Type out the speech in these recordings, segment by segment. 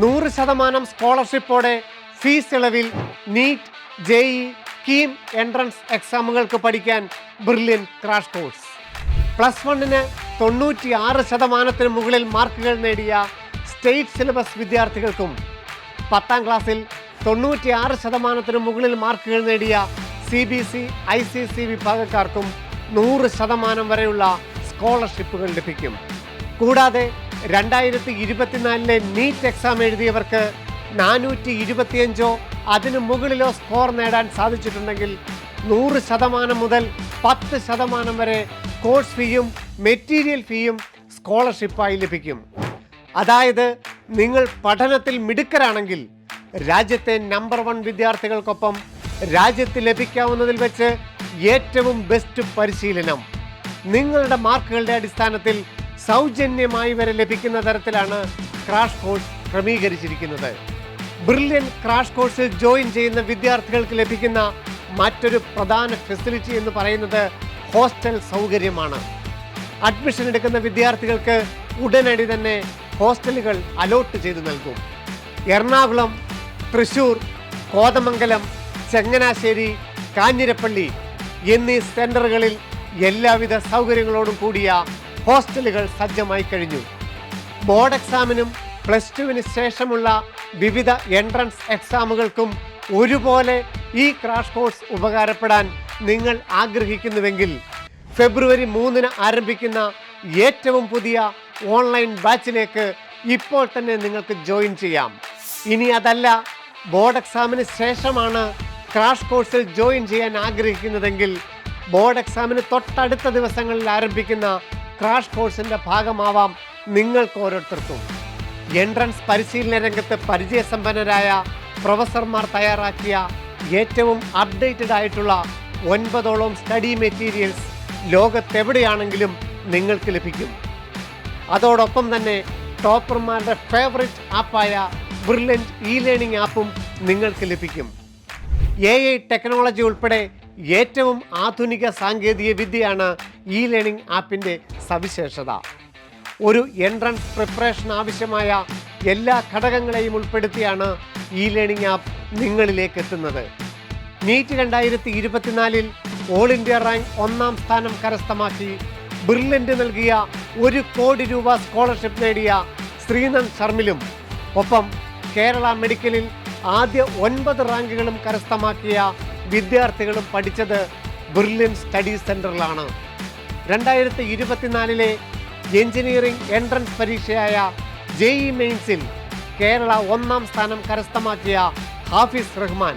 100% സ്കോളർഷിപ്പോടെ ഫീസ് ഇളവിൽ NEET, JEE, KEAM entrance എക്സാമുകൾക്ക് പഠിക്കാൻ ബ്രില്യൻ ക്രാഷ് കോഴ്സ്. +1-ന് 96% മുകളിൽ മാർക്കുകൾ നേടിയ സ്റ്റേറ്റ് സിലബസ് വിദ്യാർത്ഥികൾക്കും 10ാം ക്ലാസ്സിൽ 96% മുകളിൽ മാർക്കുകൾ നേടിയ CBSE, ICC വിഭാഗക്കാർക്കും 100% വരെയുള്ള സ്കോളർഷിപ്പുകൾ ലഭിക്കും. കൂടാതെ 2024 നീറ്റ് എക്സാം എഴുതിയവർക്ക് 425 അതിനു മുകളിലോ സ്കോർ നേടാൻ സാധിച്ചിട്ടുണ്ടെങ്കിൽ 100% മുതൽ 10% വരെ കോഴ്സ് ഫീയും മെറ്റീരിയൽ ഫീയും സ്കോളർഷിപ്പായി ലഭിക്കും. അതായത് നിങ്ങൾ പഠനത്തിൽ മിടുക്കരാണെങ്കിൽ രാജ്യത്തെ നമ്പർ 1 വിദ്യാർത്ഥികൾക്കൊപ്പം രാജ്യത്ത് ലഭിക്കാവുന്നതിൽ വെച്ച് ഏറ്റവും ബെസ്റ്റ് പരിശീലനം നിങ്ങളുടെ മാർക്കുകളുടെ അടിസ്ഥാനത്തിൽ സൗജന്യമായി വരെ ലഭിക്കുന്ന തരത്തിലാണ് ക്രാഷ് കോഴ്സ് ക്രമീകരിച്ചിരിക്കുന്നത്. ബ്രില്യൻ ക്രാഷ് കോഴ്സിൽ ജോയിൻ ചെയ്യുന്ന വിദ്യാർത്ഥികൾക്ക് ലഭിക്കുന്ന മറ്റൊരു പ്രധാന ഫെസിലിറ്റി എന്ന് പറയുന്നത് ഹോസ്റ്റൽ സൗകര്യമാണ്. അഡ്മിഷൻ എടുക്കുന്ന വിദ്യാർത്ഥികൾക്ക് ഉടനടി തന്നെ ഹോസ്റ്റലുകൾ അലോട്ട് ചെയ്തു നൽകും. എറണാകുളം, തൃശ്ശൂർ, കോതമംഗലം, ചങ്ങനാശ്ശേരി, കാഞ്ഞിരപ്പള്ളി എന്നീ സെന്ററുകളിൽ എല്ലാവിധ സൗകര്യങ്ങളോടും കൂടിയ ഹോസ്റ്റലുകൾ സജ്ജമായി കഴിഞ്ഞു. ബോർഡ് എക്സാമിനും +2-ന് ശേഷമുള്ള വിവിധ എൻട്രൻസ് എക്സാമുകൾക്കും ഒരുപോലെ ഈ ക്രാഷ് കോഴ്സ് ഉപകാരപ്പെടാൻ നിങ്ങൾ ആഗ്രഹിക്കുന്നുവെങ്കിൽ ഫെബ്രുവരി 3-ന് ആരംഭിക്കുന്ന ഏറ്റവും പുതിയ ഓൺലൈൻ ബാച്ചിലേക്ക് ഇപ്പോൾ തന്നെ നിങ്ങൾക്ക് ജോയിൻ ചെയ്യാം. ഇനി അതല്ല, ബോർഡ് എക്സാമിന് ശേഷമാണ് ക്രാഷ് കോഴ്സിൽ ജോയിൻ ചെയ്യാൻ ആഗ്രഹിക്കുന്നതെങ്കിൽ ബോർഡ് എക്സാമിന് തൊട്ടടുത്ത ദിവസങ്ങളിൽ ആരംഭിക്കുന്ന ക്രാഷ് കോഴ്സിൻ്റെ ഭാഗമാവാം നിങ്ങൾക്ക് ഓരോരുത്തർക്കും. എൻട്രൻസ് പരിശീലന രംഗത്ത് പരിചയസമ്പന്നരായ പ്രൊഫസർമാർ തയ്യാറാക്കിയ ഏറ്റവും അപ്ഡേറ്റഡ് ആയിട്ടുള്ള 9ഓളം സ്റ്റഡി മെറ്റീരിയൽസ് ലോകത്തെവിടെയാണെങ്കിലും നിങ്ങൾക്ക് ലഭിക്കും. അതോടൊപ്പം തന്നെ ടോപ്പർമാരുടെ ഫേവറേറ്റ് ആപ്പായ ബ്രില്യൻറ്റ് ലേണിംഗ് ആപ്പും നിങ്ങൾക്ക് ലഭിക്കും. AI ടെക്നോളജി ഉൾപ്പെടെ ഏറ്റവും ആധുനിക സാങ്കേതിക വിദ്യയാണ് ലേണിംഗ് ആപ്പിൻ്റെ സവിശേഷത. ഒരു എൻട്രൻസ് പ്രിപ്പറേഷൻ ആവശ്യമായ എല്ലാ ഘടകങ്ങളെയും ഉൾപ്പെടുത്തിയാണ് ലേണിംഗ് ആപ്പ് നിങ്ങളിലേക്ക് എത്തുന്നത്. നീറ്റ് 2024 ഓൾ ഇന്ത്യ റാങ്ക് 1ാം സ്ഥാനം കരസ്ഥമാക്കി ബ്രില്യൻറ്റ് നൽകിയ 1 കോടി രൂപ സ്കോളർഷിപ്പ് നേടിയ ശ്രീനന്ദ് ശർമ്മിലും ഒപ്പം കേരള മെഡിക്കലിൽ ആദ്യ 9 റാങ്കുകളും കരസ്ഥമാക്കിയ വിദ്യാർത്ഥികളും പഠിച്ചത് ബ്രില്യൻ സ്റ്റഡി സെൻറ്ററിലാണ്. 2024 എഞ്ചിനീയറിംഗ് എൻട്രൻസ് പരീക്ഷയായ JEE മെയിൻസിൽ കേരള 1ാം സ്ഥാനം കരസ്ഥമാക്കിയ ഹാഫിസ് റഹ്മാൻ,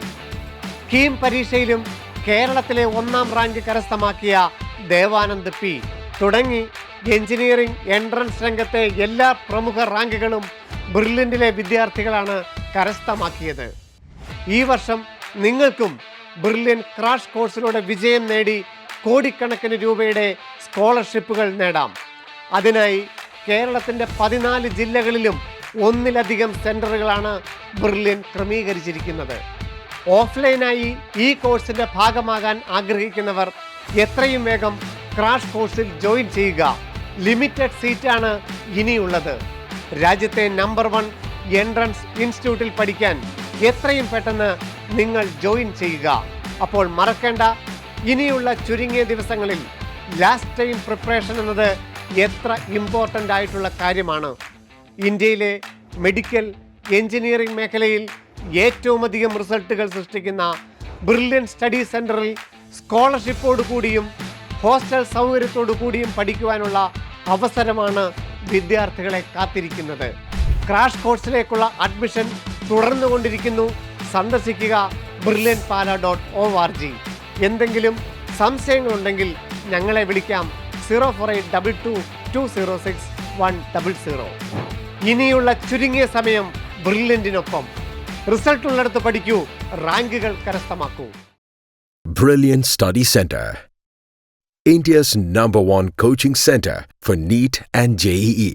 കീം പരീക്ഷയിലും കേരളത്തിലെ 1ാം റാങ്ക് കരസ്ഥമാക്കിയ ദേവാനന്ദ് P തുടങ്ങി എഞ്ചിനീയറിംഗ് എൻട്രൻസ് രംഗത്തെ എല്ലാ പ്രമുഖ റാങ്കുകളും ബ്രില്യൻറ്റിലെ വിദ്യാർത്ഥികളാണ് കരസ്ഥമാക്കിയത്. ഈ വർഷം നിങ്ങൾക്കും ബ്രില്യൻ ക്രാഷ് കോഴ്സിലൂടെ വിജയം നേടി കോടിക്കണക്കിന് രൂപയുടെ സ്കോളർഷിപ്പുകൾ നേടാം. അതിനായി കേരളത്തിൻ്റെ 14 ജില്ലകളിലും 1-ലധികം സെൻറ്ററുകളാണ് ബ്രില്യൻ ക്രമീകരിച്ചിരിക്കുന്നത്. ഓഫ്ലൈനായി ഈ കോഴ്സിൻ്റെ ഭാഗമാകാൻ ആഗ്രഹിക്കുന്നവർ എത്രയും വേഗം ക്രാഷ് കോഴ്സിൽ ജോയിൻ ചെയ്യുക. ലിമിറ്റഡ് സീറ്റാണ് ഇനിയുള്ളത്. രാജ്യത്തെ നമ്പർ 1 എൻട്രൻസ് ഇൻസ്റ്റിറ്റ്യൂട്ടിൽ പഠിക്കാൻ എത്രയും പെട്ടെന്ന് നിങ്ങൾ ജോയിൻ ചെയ്യുക. അപ്പോൾ മറക്കേണ്ട, ഇനിയുള്ള ചുരുങ്ങിയ ദിവസങ്ങളിൽ ലാസ്റ്റ് ടൈം പ്രിപ്പറേഷൻ എന്നത് എത്ര ഇമ്പോർട്ടൻ്റ് ആയിട്ടുള്ള കാര്യമാണ്. ഇന്ത്യയിലെ മെഡിക്കൽ, എഞ്ചിനീയറിംഗ് മേഖലയിൽ ഏറ്റവും അധികം റിസൾട്ടുകൾ സൃഷ്ടിക്കുന്ന ബ്രില്യൻ സ്റ്റഡി സെൻറ്ററിൽ സ്കോളർഷിപ്പോടു കൂടിയും ഹോസ്റ്റൽ സൗകര്യത്തോടു കൂടിയും പഠിക്കുവാനുള്ള അവസരമാണ് വിദ്യാർത്ഥികളെ കാത്തിരിക്കുന്നത്. ക്രാഷ് കോഴ്സിലേക്കുള്ള അഡ്മിഷൻ തുടർന്നുകൊണ്ടിരിക്കുന്നു. സന്ദർശിക്കുക brilliantpala.org. എന്തെങ്കിലും സംശയങ്ങളുണ്ടെങ്കിൽ ഞങ്ങളെ വിളിക്കാം 04822206100. ഇനിയുള്ള ചുരുങ്ങിയ സമയം ബ്രില്യൻറ്റിനൊപ്പം. റിസൾട്ട് ഉള്ളിടത്ത് പഠിക്കൂ, റാങ്കുകൾ കരസ്ഥമാക്കൂ. Brilliant Study Center, India's #1 coaching center for NEET and JEE.